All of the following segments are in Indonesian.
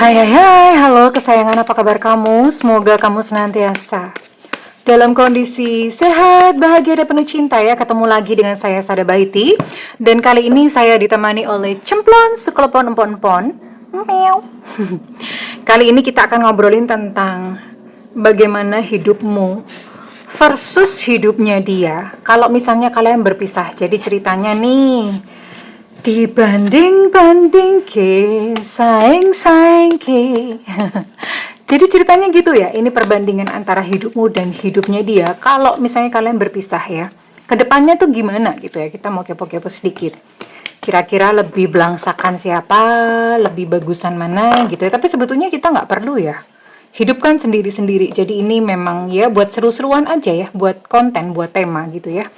Hai hai hai, halo kesayangan, apa kabar kamu? Semoga kamu senantiasa dalam kondisi sehat, bahagia, dan penuh cinta ya. Ketemu lagi dengan saya, Sada Baiti. Dan kali ini saya ditemani oleh Cemplon, sekelompok empon-empon. Meow. Kali ini kita akan ngobrolin tentang bagaimana hidupmu versus hidupnya dia. Kalau misalnya kalian berpisah, jadi ceritanya nih, dibanding-banding ke, saing-saing ke. Jadi ceritanya gitu ya, ini perbandingan antara hidupmu dan hidupnya dia. Kalau misalnya kalian berpisah ya, kedepannya tuh gimana gitu ya, kita mau kepo-kepo sedikit. Kira-kira lebih belangsakan siapa, lebih bagusan mana gitu ya. Tapi sebetulnya kita nggak perlu ya. Hidup kan sendiri-sendiri, jadi ini memang ya buat seru-seruan aja ya, buat konten, buat tema gitu ya.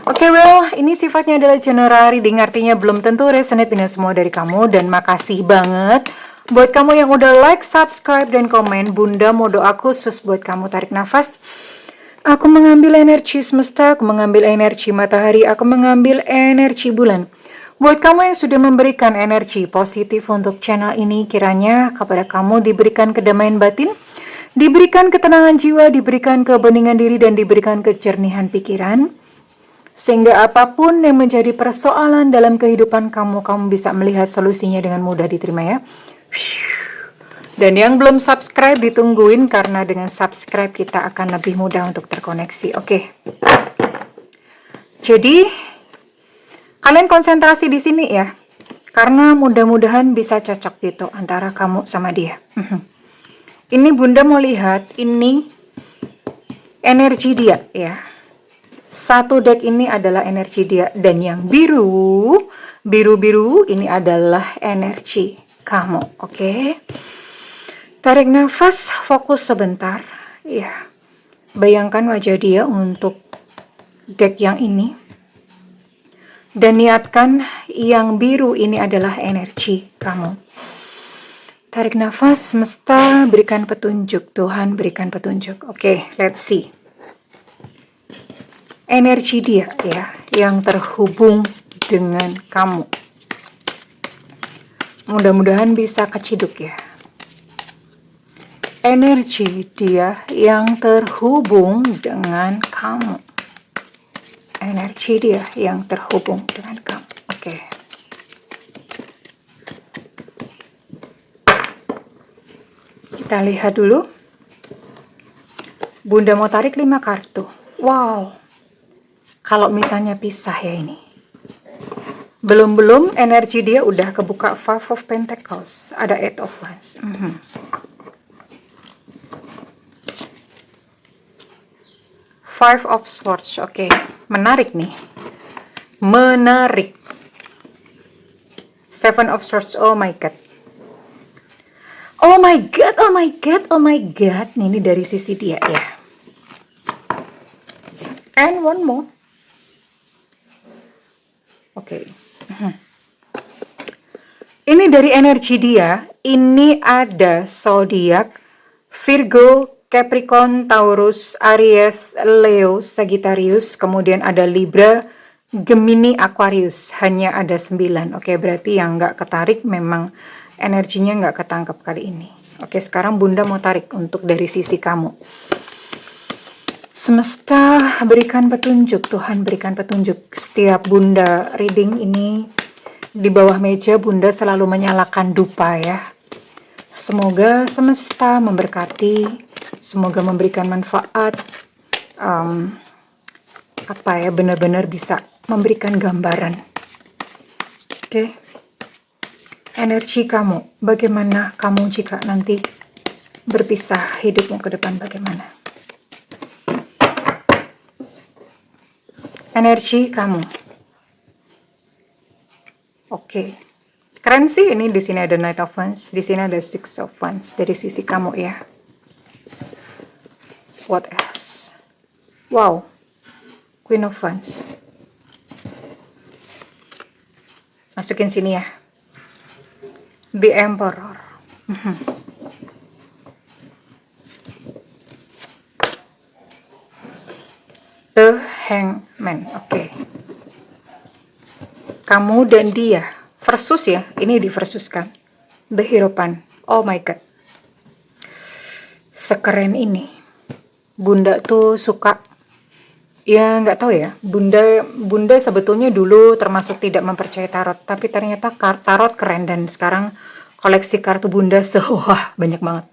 Oke, well, ini sifatnya adalah general reading, artinya belum tentu resonate dengan semua dari kamu. Dan makasih banget buat kamu yang udah like, subscribe, dan komen. Bunda mau doa khusus buat kamu. Tarik nafas. Aku mengambil energi semesta, aku mengambil energi matahari, aku mengambil energi bulan. Buat kamu yang sudah memberikan energi positif untuk channel ini, kiranya kepada kamu diberikan kedamaian batin, diberikan ketenangan jiwa, diberikan kebeningan diri, dan diberikan kejernihan pikiran. Sehingga apapun yang menjadi persoalan dalam kehidupan kamu, kamu bisa melihat solusinya dengan mudah diterima ya. Dan yang belum subscribe ditungguin, karena dengan subscribe kita akan lebih mudah untuk terkoneksi. Oke. Jadi kalian konsentrasi di sini ya, karena mudah-mudahan bisa cocok gitu antara kamu sama dia. Ini Bunda mau lihat ini energi dia ya. Satu deck ini adalah energi dia, dan yang biru ini adalah energi kamu. Oke. Tarik nafas, fokus sebentar. Ya. Bayangkan wajah dia untuk deck yang ini. Dan niatkan yang biru ini adalah energi kamu. Tarik nafas, semesta berikan petunjuk, Tuhan berikan petunjuk. Oke, let's see. Energi dia ya, yang terhubung dengan kamu. Mudah-mudahan bisa keciduk ya. Energi dia yang terhubung dengan kamu. Energi dia yang terhubung dengan kamu. Oke. Kita lihat dulu. Bunda mau tarik 5 kartu. Wow. Kalau misalnya pisah ya ini. Belum energi dia udah kebuka 5 of Pentacles. Ada 8 of Wands. 5 of Swords. Oke. Menarik nih. Menarik. 7 of Swords. Oh my God. Oh my God. Oh my God. Oh my God. Ini dari sisi dia ya. And one more. Oke. Ini dari energi dia. Ini ada zodiak Virgo, Capricorn, Taurus, Aries, Leo, Sagittarius, kemudian ada Libra, Gemini, Aquarius. Hanya ada 9. Oke, berarti yang nggak ketarik memang energinya nggak ketangkep kali ini. Oke, sekarang Bunda mau tarik untuk dari sisi kamu. Semesta berikan petunjuk, Tuhan berikan petunjuk. Setiap Bunda reading ini, di bawah meja Bunda selalu menyalakan dupa ya. Semoga semesta memberkati, semoga memberikan manfaat, benar-benar bisa memberikan gambaran. Oke. Energi kamu, bagaimana kamu jika nanti berpisah, hidupmu ke depan bagaimana? Energi kamu. Oke. Keren sih ini, di sini ada Knight of Wands, di sini ada 6 of Wands dari sisi kamu ya. What else? Wow. Queen of Wands. Masukin sini ya. The Emperor. The Hangman. Oke. Kamu dan dia versus ya, ini diversuskan. The Hierophant. Oh my god, sekeren ini. Bunda tuh suka, ya nggak tahu ya, Bunda sebetulnya dulu termasuk tidak mempercayai tarot, tapi ternyata tarot keren dan sekarang koleksi kartu Bunda wah banyak banget.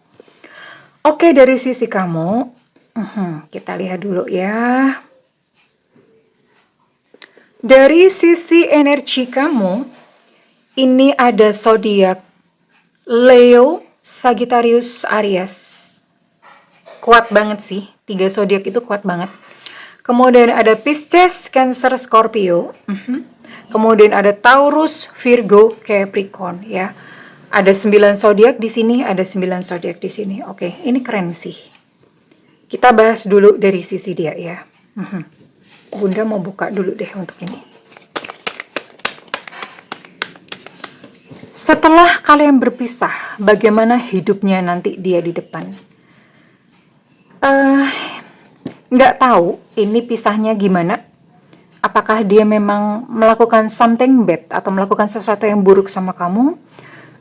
Oke, dari sisi kamu, kita lihat dulu ya. Dari sisi energi kamu, ini ada zodiak Leo, Sagittarius, Aries. Kuat banget sih, 3 zodiak itu kuat banget. Kemudian ada Pisces, Cancer, Scorpio. Kemudian ada Taurus, Virgo, Capricorn ya. Ada 9 zodiak di sini, ada 9 zodiak di sini. Oke, ini keren sih. Kita bahas dulu dari sisi dia ya. Bunda mau buka dulu deh untuk ini. Setelah kalian berpisah, bagaimana hidupnya nanti dia di depan? Nggak tahu ini pisahnya gimana. Apakah dia memang melakukan something bad atau melakukan sesuatu yang buruk sama kamu,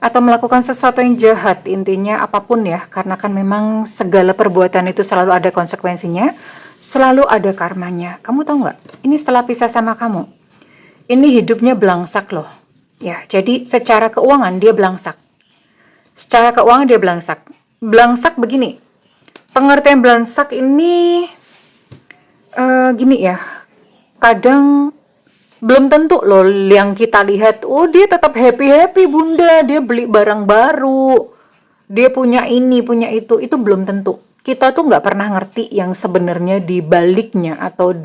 atau melakukan sesuatu yang jahat, intinya apapun ya, karena kan memang segala perbuatan itu selalu ada konsekuensinya, selalu ada karmanya. Kamu tahu nggak? Ini setelah pisah sama kamu, ini hidupnya belangsak loh. Ya, jadi secara keuangan dia belangsak. Secara keuangan dia belangsak. Belangsak begini. Pengertian belangsak ini gini ya. Kadang belum tentu loh yang kita lihat, oh dia tetap happy-happy Bunda, dia beli barang baru, dia punya ini, punya itu belum tentu. Kita tuh nggak pernah ngerti yang sebenarnya di baliknya atau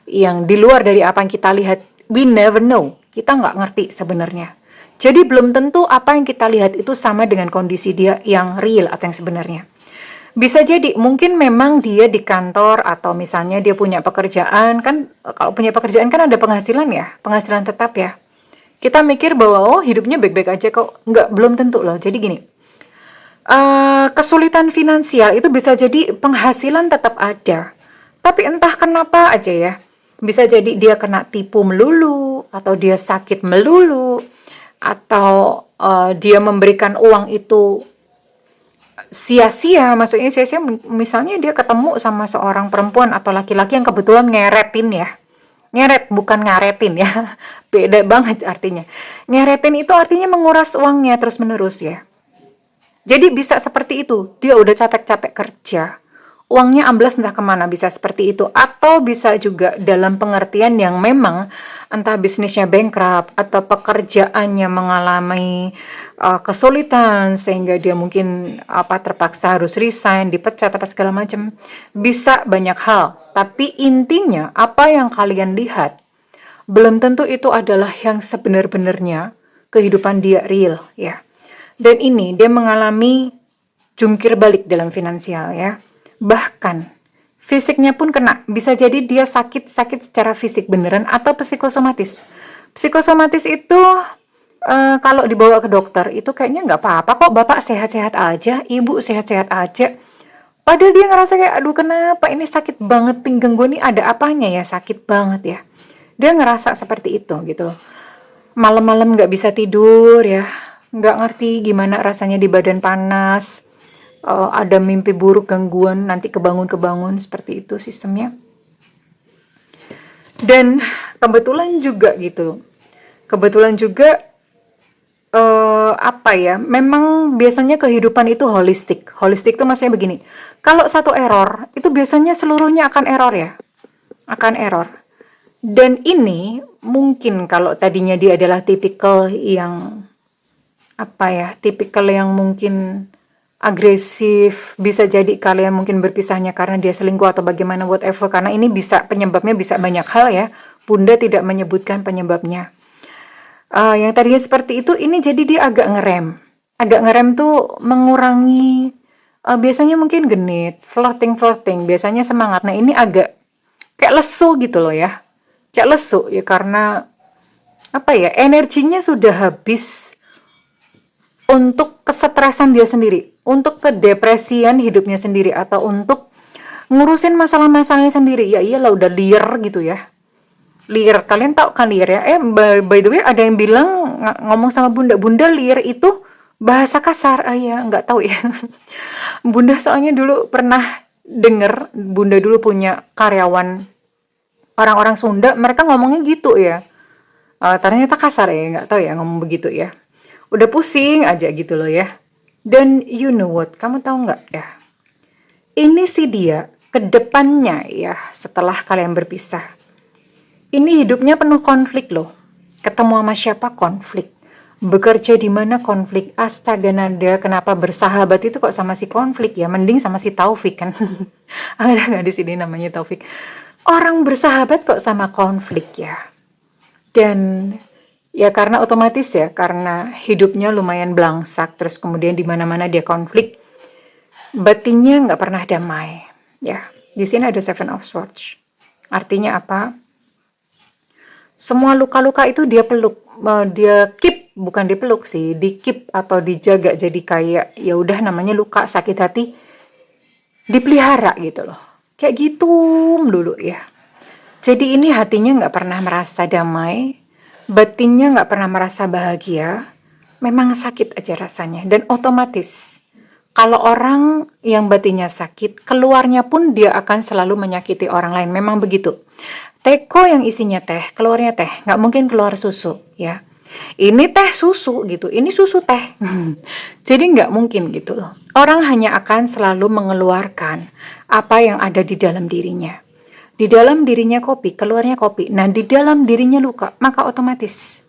yang di luar dari apa yang kita lihat. We never know, kita nggak ngerti sebenarnya. Jadi belum tentu apa yang kita lihat itu sama dengan kondisi dia yang real atau yang sebenarnya. Bisa jadi, mungkin memang dia di kantor atau misalnya dia punya pekerjaan, kan kalau punya pekerjaan kan ada penghasilan ya, penghasilan tetap ya. Kita mikir bahwa oh hidupnya baik-baik aja kok, belum tentu loh. Jadi gini, kesulitan finansial itu bisa jadi penghasilan tetap ada, tapi entah kenapa aja ya, bisa jadi dia kena tipu melulu, atau dia sakit melulu, atau dia memberikan uang itu sia-sia. Maksudnya sia-sia misalnya dia ketemu sama seorang perempuan atau laki-laki yang kebetulan ngeretin ya. Ngeret, bukan ngaretin ya. Beda banget artinya. Ngeretin itu artinya menguras uangnya terus-menerus ya. Jadi bisa seperti itu. Dia udah capek-capek kerja, uangnya amblas entah kemana, bisa seperti itu. Atau bisa juga dalam pengertian yang memang entah bisnisnya bankrupt atau pekerjaannya mengalami kesulitan sehingga dia mungkin terpaksa harus resign, dipecat apa segala macam. Bisa banyak hal. Tapi intinya apa yang kalian lihat belum tentu itu adalah yang sebenar-benarnya kehidupan dia real ya. Dan ini dia mengalami jungkir balik dalam finansial ya. Bahkan fisiknya pun kena. Bisa jadi dia sakit secara fisik beneran atau psikosomatis. Psikosomatis itu kalau dibawa ke dokter itu kayaknya nggak apa-apa kok, bapak sehat-sehat aja, ibu sehat-sehat aja. Padahal dia ngerasa kayak, aduh kenapa ini sakit banget, pinggang gue nih ada apanya ya, sakit banget ya. Dia ngerasa seperti itu gitu. Malam-malam nggak bisa tidur ya, nggak ngerti gimana rasanya di badan panas, ada mimpi buruk, gangguan, nanti kebangun seperti itu sistemnya. Dan kebetulan juga memang biasanya kehidupan itu holistik itu maksudnya begini, kalau satu error itu biasanya seluruhnya akan error. Dan ini mungkin kalau tadinya dia adalah tipikal yang mungkin agresif, bisa jadi kalian mungkin berpisahnya karena dia selingkuh atau bagaimana whatever, karena ini penyebabnya bisa banyak hal ya. Bunda tidak menyebutkan penyebabnya. Yang tadinya seperti itu, ini jadi dia agak ngerem tuh mengurangi, biasanya mungkin genit, flirting, biasanya semangat. Nah ini agak kayak lesu gitu loh ya, kayak lesu ya, karena energinya sudah habis untuk kesetresan dia sendiri, untuk kedepresian hidupnya sendiri, atau untuk ngurusin masalah-masalahnya sendiri. Ya iyalah udah liar gitu ya. Liar, kalian tahu kan liar ya? By the way ada yang bilang ngomong sama Bunda liar itu Bahasa kasar, ya nggak tahu ya. Bunda soalnya dulu pernah denger, Bunda dulu punya karyawan orang-orang Sunda, mereka ngomongnya gitu ya. Ternyata kasar ya, nggak tahu ya ngomong begitu ya. Udah pusing aja gitu loh ya. Dan you know what, kamu tahu nggak ya? Ini sih dia, kedepannya ya, setelah kalian berpisah. Ini hidupnya penuh konflik loh. Ketemu sama siapa konflik. Bekerja di mana konflik. Astaga nada, kenapa bersahabat itu kok sama si konflik ya? Mending sama si Taufik kan. Ada nggak di sini namanya Taufik? Orang bersahabat kok sama konflik ya. Dan ya karena otomatis ya, karena hidupnya lumayan belangsak, terus kemudian di mana-mana dia konflik, batinnya nggak pernah damai. Ya, di sini ada Seven of Swords. Artinya apa? Semua luka-luka itu dia peluk, dia keep, bukan dipeluk sih, di keep atau dijaga, jadi kayak ya udah namanya luka, sakit hati, dipelihara gitu loh. Kayak gitu dulu ya. Jadi ini hatinya nggak pernah merasa damai, batinnya nggak pernah merasa bahagia, memang sakit aja rasanya. Dan otomatis, kalau orang yang batinnya sakit, keluarnya pun dia akan selalu menyakiti orang lain. Memang begitu. Teko yang isinya teh, keluarnya teh, nggak mungkin keluar susu ya. Ini teh susu gitu, ini susu teh. Jadi nggak mungkin gitu loh. Orang hanya akan selalu mengeluarkan apa yang ada di dalam dirinya. Di dalam dirinya kopi, keluarnya kopi. Nah, di dalam dirinya luka, maka otomatis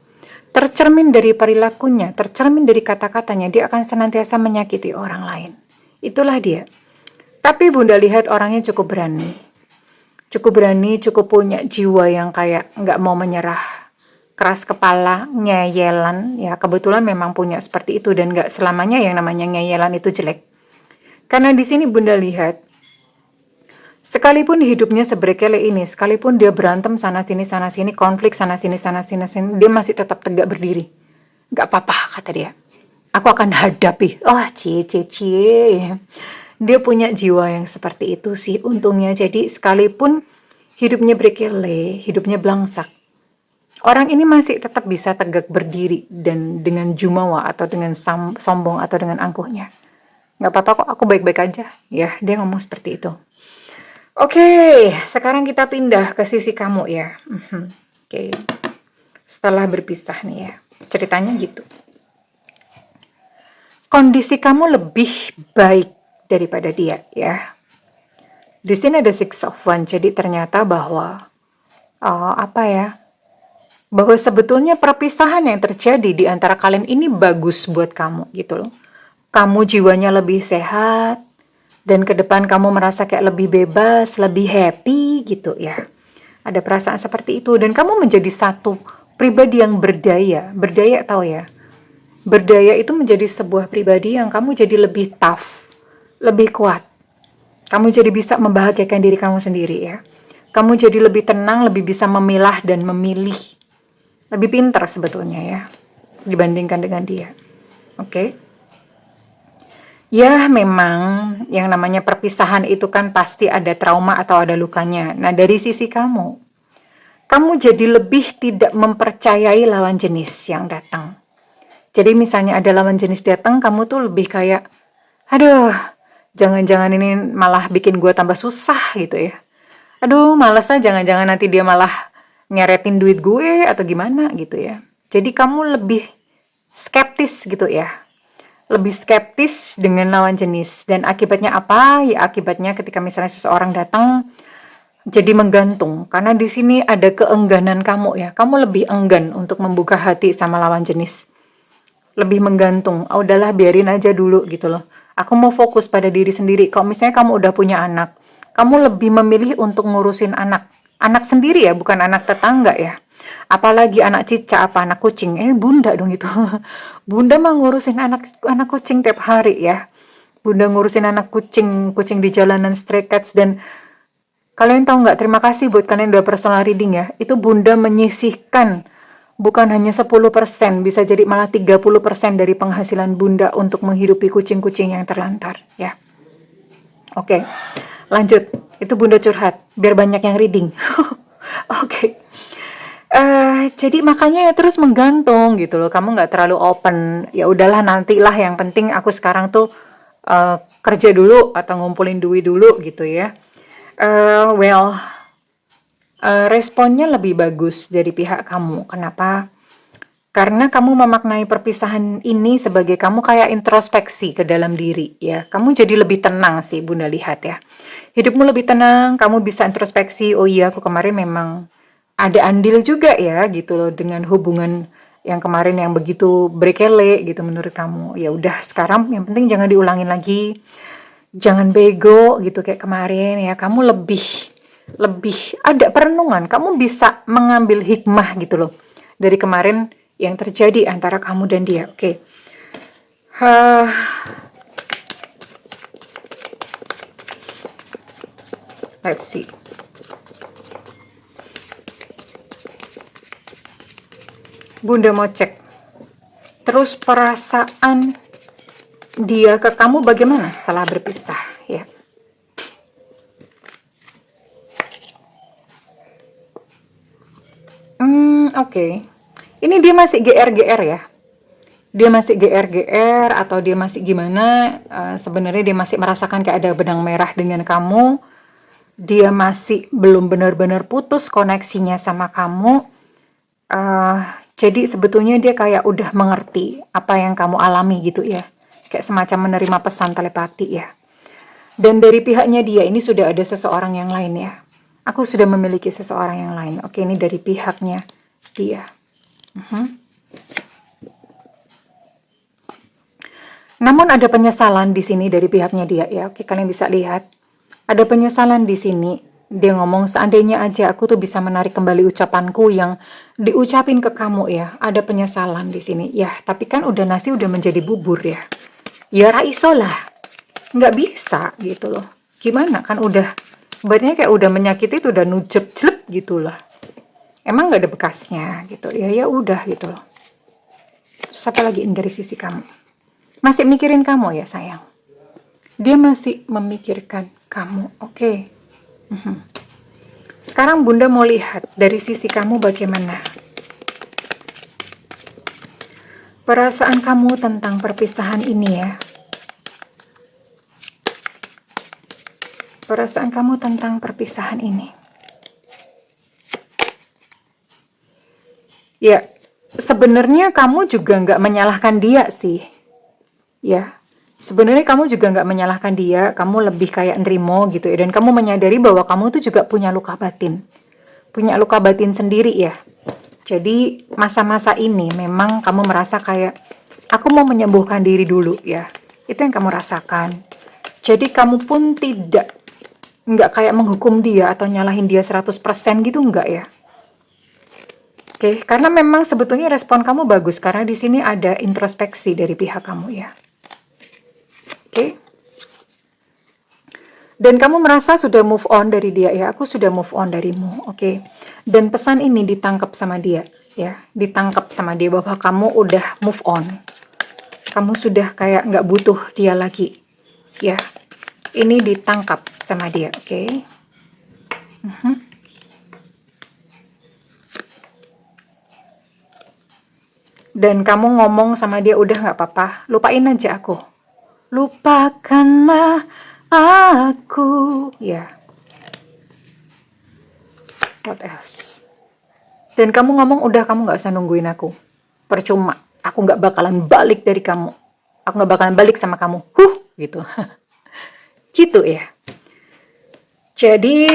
tercermin dari perilakunya, tercermin dari kata-katanya, dia akan senantiasa menyakiti orang lain. Itulah dia. Tapi Bunda lihat orangnya cukup berani. Cukup berani, cukup punya jiwa yang kayak nggak mau menyerah. Keras kepala, ngeyelan. Ya, kebetulan memang punya seperti itu dan nggak selamanya yang namanya ngeyelan itu jelek. Karena di sini Bunda lihat, sekalipun hidupnya seberkele ini, sekalipun dia berantem sana sini, konflik sana sini, dia masih tetap tegak berdiri. Gak apa-apa, kata dia. Aku akan hadapi. Oh, cie. Dia punya jiwa yang seperti itu sih untungnya. Jadi sekalipun hidupnya berkele, hidupnya belangsak, orang ini masih tetap bisa tegak berdiri dan dengan jumawa atau dengan sombong atau dengan angkuhnya. Gak apa-apa kok, aku baik-baik aja. Ya, dia ngomong seperti itu. Oke, sekarang kita pindah ke sisi kamu ya. Oke, setelah berpisah nih ya, ceritanya gitu. Kondisi kamu lebih baik daripada dia ya. Di sini ada Six of Wands, jadi ternyata bahwa bahwa sebetulnya perpisahan yang terjadi di antara kalian ini bagus buat kamu gitu loh. Kamu jiwanya lebih sehat dan ke depan kamu merasa kayak lebih bebas, lebih happy gitu ya. Ada perasaan seperti itu dan kamu menjadi satu pribadi yang berdaya. Berdaya tahu ya? Berdaya itu menjadi sebuah pribadi yang kamu jadi lebih tough, lebih kuat. Kamu jadi bisa membahagiakan diri kamu sendiri ya. Kamu jadi lebih tenang, lebih bisa memilah dan memilih. Lebih pintar sebetulnya ya, dibandingkan dengan dia. Oke. Ya memang yang namanya perpisahan itu kan pasti ada trauma atau ada lukanya. Nah dari sisi kamu jadi lebih tidak mempercayai lawan jenis yang datang. Jadi misalnya ada lawan jenis datang, kamu tuh lebih kayak, aduh, jangan-jangan ini malah bikin gue tambah susah gitu ya. Aduh, males lah, jangan-jangan nanti dia malah nyeretin duit gue atau gimana gitu ya. Jadi kamu lebih skeptis gitu ya. Lebih skeptis dengan lawan jenis. Dan akibatnya apa? Ya akibatnya ketika misalnya seseorang datang, jadi menggantung. Karena di sini ada keengganan kamu ya. Kamu lebih enggan untuk membuka hati sama lawan jenis. Lebih menggantung. Oh, udahlah biarin aja dulu gitu loh. Aku mau fokus pada diri sendiri. Kalau misalnya kamu udah punya anak, kamu lebih memilih untuk ngurusin anak. Anak sendiri ya, bukan anak tetangga ya. Apalagi anak cicak apa anak kucing. Bunda dong itu. Bunda mah ngurusin anak kucing tiap hari ya. Bunda ngurusin anak kucing di jalanan, stray cats. Dan kalian tahu nggak, terima kasih buat kalian udah personal reading ya. Itu Bunda menyisihkan bukan hanya 10%, bisa jadi malah 30% dari penghasilan Bunda untuk menghidupi kucing-kucing yang terlantar ya. Oke, lanjut. Itu Bunda curhat biar banyak yang reading. Oke. Jadi makanya ya terus menggantung gitu loh, kamu nggak terlalu open, ya udahlah nantilah yang penting aku sekarang tuh, kerja dulu atau ngumpulin duit dulu gitu ya. Well, responnya lebih bagus dari pihak kamu, kenapa? Karena kamu memaknai perpisahan ini sebagai kamu kayak introspeksi ke dalam diri ya, kamu jadi lebih tenang sih Bunda lihat ya. Hidupmu lebih tenang, kamu bisa introspeksi, "Oh iya aku kemarin memang ada andil juga ya," gitu loh, dengan hubungan yang kemarin yang begitu berkele gitu menurut kamu. Ya udah sekarang yang penting jangan diulangin lagi, jangan bego gitu kayak kemarin ya, kamu lebih lebih ada perenungan, kamu bisa mengambil hikmah gitu loh, dari kemarin yang terjadi antara kamu dan dia, oke. Hah, let's see. Bunda mau cek, terus perasaan dia ke kamu bagaimana setelah berpisah ya? Oke. Ini dia masih GR-GR ya? Dia masih GR-GR atau dia masih gimana? Sebenarnya dia masih merasakan kayak ada benang merah dengan kamu. Dia masih belum benar-benar putus koneksinya sama kamu. Eh, jadi sebetulnya dia kayak udah mengerti apa yang kamu alami gitu ya. Kayak semacam menerima pesan telepati ya. Dan dari pihaknya dia ini sudah ada seseorang yang lain ya. Aku sudah memiliki seseorang yang lain. Oke, ini dari pihaknya dia. Namun ada penyesalan di sini dari pihaknya dia ya. Oke, kalian bisa lihat. Ada penyesalan di sini. Dia ngomong, seandainya aja aku tuh bisa menarik kembali ucapanku yang diucapin ke kamu ya. Ada penyesalan di sini. Ya, tapi kan udah nasi udah menjadi bubur ya. Ya raiso lah. Nggak bisa gitu loh. Gimana kan udah, ibaratnya kayak udah menyakiti itu udah nujep-jelep gitu lah. Emang nggak ada bekasnya gitu. Ya ya udah gitu loh. Terus apa lagi dari sisi kamu? Masih mikirin kamu ya sayang. Dia masih memikirkan kamu. Oke. Sekarang Bunda mau lihat dari sisi kamu bagaimana. Perasaan kamu tentang perpisahan ini ya. Perasaan kamu tentang perpisahan ini. Ya, sebenarnya kamu juga nggak menyalahkan dia sih. Ya, sebenarnya kamu juga nggak menyalahkan dia, kamu lebih kayak nerimo gitu ya, dan kamu menyadari bahwa kamu tuh juga punya luka batin sendiri ya. Jadi masa-masa ini memang kamu merasa kayak, aku mau menyembuhkan diri dulu ya, itu yang kamu rasakan. Jadi kamu pun nggak kayak menghukum dia atau nyalahin dia 100% gitu, nggak ya. Oke, karena memang sebetulnya respon kamu bagus, karena di sini ada introspeksi dari pihak kamu ya. Oke. Dan kamu merasa sudah move on dari dia ya, aku sudah move on darimu, oke. Dan pesan ini ditangkap sama dia ya, ditangkap sama dia bahwa kamu udah move on. Kamu sudah kayak nggak butuh dia lagi ya. Ini ditangkap sama dia, oke. Dan kamu ngomong sama dia, udah nggak apa-apa, lupain aja aku. Lupakanlah aku ya. What else? Dan kamu ngomong, udah kamu nggak usah nungguin aku, percuma, aku nggak bakalan balik dari kamu, aku nggak bakalan balik sama kamu, gitu. Gitu ya. Jadi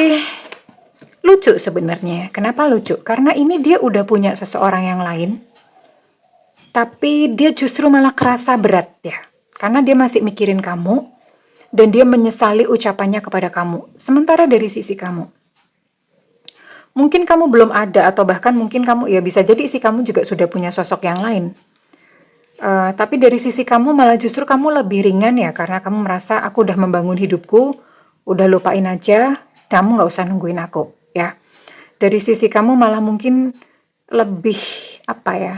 lucu sebenarnya. Kenapa lucu? Karena ini dia udah punya seseorang yang lain, tapi dia justru malah kerasa berat ya, karena dia masih mikirin kamu dan dia menyesali ucapannya kepada kamu. Sementara dari sisi kamu, mungkin kamu belum ada, atau bahkan mungkin kamu, ya bisa jadi sih kamu juga sudah punya sosok yang lain. Tapi dari sisi kamu malah justru kamu lebih ringan ya, karena kamu merasa aku udah membangun hidupku, udah lupain aja, kamu nggak usah nungguin aku ya. Dari sisi kamu malah mungkin lebih apa ya,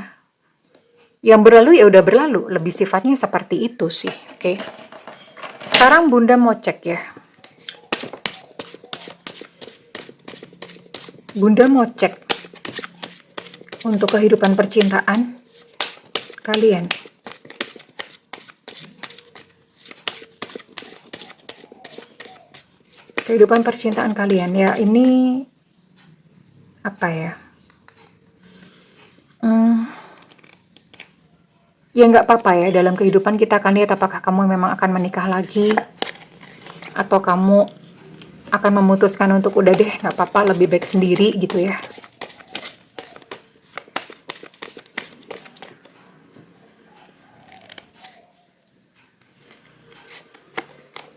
yang berlalu ya udah berlalu, lebih sifatnya seperti itu sih, oke. Sekarang Bunda mau cek ya. Bunda mau cek untuk kehidupan percintaan kalian. Kehidupan percintaan kalian ya, ini apa ya? Ya nggak apa-apa ya, dalam kehidupan kita akan lihat apakah kamu memang akan menikah lagi atau kamu akan memutuskan untuk udah deh nggak apa-apa, lebih baik sendiri gitu ya.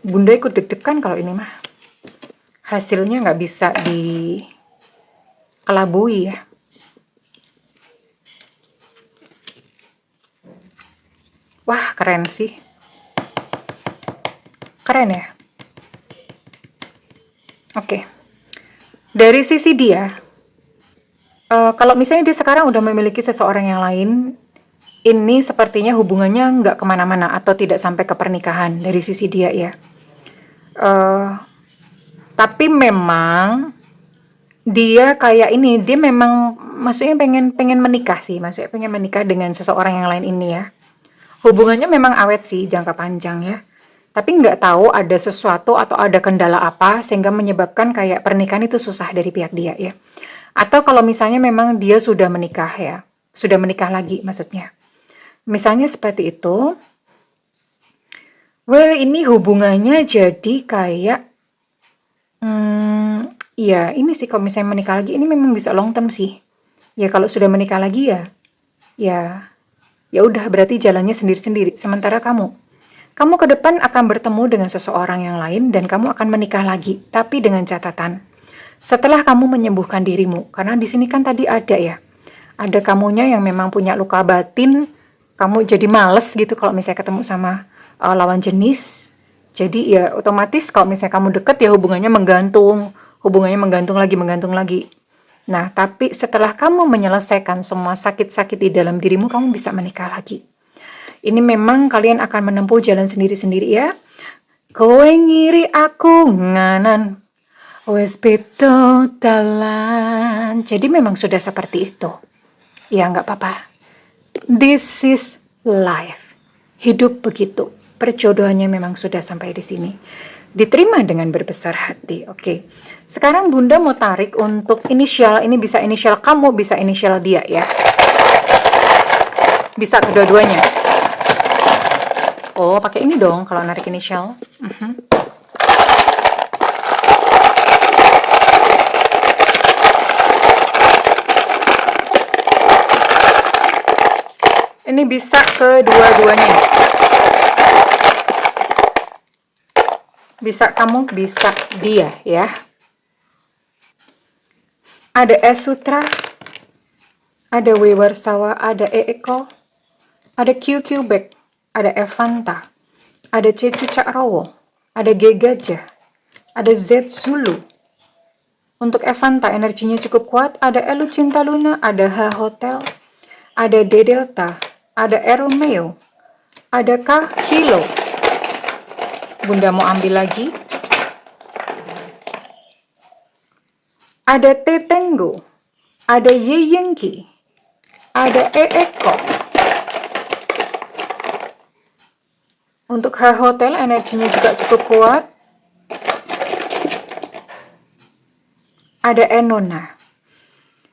Bunda ikut deg-degan kalau ini mah. Hasilnya nggak bisa dikelabui ya. Wah, keren sih. Keren ya. Oke. Dari sisi dia, kalau misalnya dia sekarang udah memiliki seseorang yang lain, ini sepertinya hubungannya nggak kemana-mana atau tidak sampai ke pernikahan dari sisi dia ya. Tapi memang dia kayak ini, dia memang maksudnya pengen menikah sih, maksudnya pengen menikah dengan seseorang yang lain ini ya. Hubungannya memang awet sih, jangka panjang ya. Tapi nggak tahu ada sesuatu atau ada kendala apa sehingga menyebabkan kayak pernikahan itu susah dari pihak dia ya. Atau kalau misalnya memang dia sudah menikah ya, sudah menikah lagi maksudnya. Misalnya seperti itu. Well, ini hubungannya jadi kayak, ya ini sih kalau misalnya menikah lagi, ini memang bisa long term sih. Ya kalau sudah menikah lagi ya udah berarti jalannya sendiri-sendiri. Sementara kamu ke depan akan bertemu dengan seseorang yang lain dan kamu akan menikah lagi, tapi dengan catatan setelah kamu menyembuhkan dirimu. Karena di sini kan tadi ada ya, ada kamunya yang memang punya luka batin, kamu jadi males gitu kalau misalnya ketemu sama lawan jenis. Jadi ya otomatis kalau misalnya kamu deket ya hubungannya menggantung lagi. Nah, tapi setelah kamu menyelesaikan semua sakit-sakit di dalam dirimu, kamu bisa menikah lagi. Ini memang kalian akan menempuh jalan sendiri-sendiri ya. Kowe ngiri aku nganan, wes beto dalan. Jadi memang sudah seperti itu. Ya nggak apa-apa. This is life. Hidup begitu. Perjodohannya memang sudah sampai di sini. Diterima dengan berbesar hati. Oke. Sekarang Bunda mau tarik untuk inisial. Ini bisa inisial kamu, bisa inisial dia ya. Bisa kedua-duanya. Oh, pakai ini dong kalau narik inisial. Ini bisa kedua-duanya. Bisa kamu, bisa dia ya. Ada Sutra, ada Warsawa, ada Eko, ada QQ Back, ada Evanta, ada Cecu Cakrowo, ada G Gajah, ada Z Zulu. Untuk Evanta energinya cukup kuat, ada Elu Cinta Luna, ada H Hotel, ada D Delta, ada Romeo, ada K Kilo. Bunda mau ambil lagi. Ada T Tango, ada Y Yankee, ada Eko. Untuk H Hotel energinya juga cukup kuat. Ada Enona.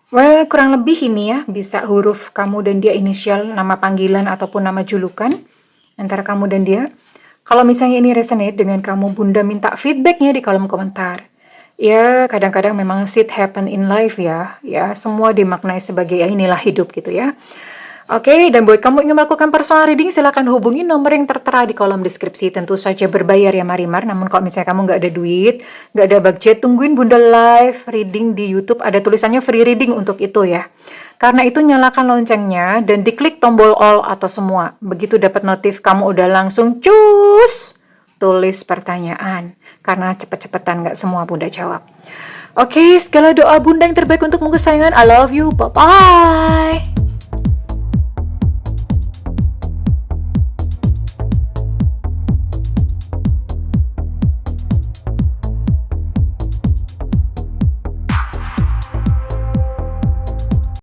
Well, kurang lebih ini ya, bisa huruf kamu dan dia inisial, nama panggilan ataupun nama julukan antara kamu dan dia. Kalau misalnya ini resonate dengan kamu, Bunda minta feedbacknya di kolom komentar. Ya, kadang-kadang memang shit happen in life ya. Ya, semua dimaknai sebagai ya inilah hidup gitu ya. Oke, dan buat kamu ingin melakukan personal reading, silahkan hubungi nomor yang tertera di kolom deskripsi. Tentu saja berbayar ya Marimar, namun kalau misalnya kamu nggak ada duit, nggak ada budget, tungguin Bunda live reading di YouTube. Ada tulisannya free reading untuk itu ya. Karena itu nyalakan loncengnya dan diklik tombol all atau semua. Begitu dapat notif, kamu udah langsung cus tulis pertanyaan. Karena cepet-cepetan nggak semua Bunda jawab. Oke, segala doa Bunda yang terbaik untukmu kesayangan. I love you. Bye-bye.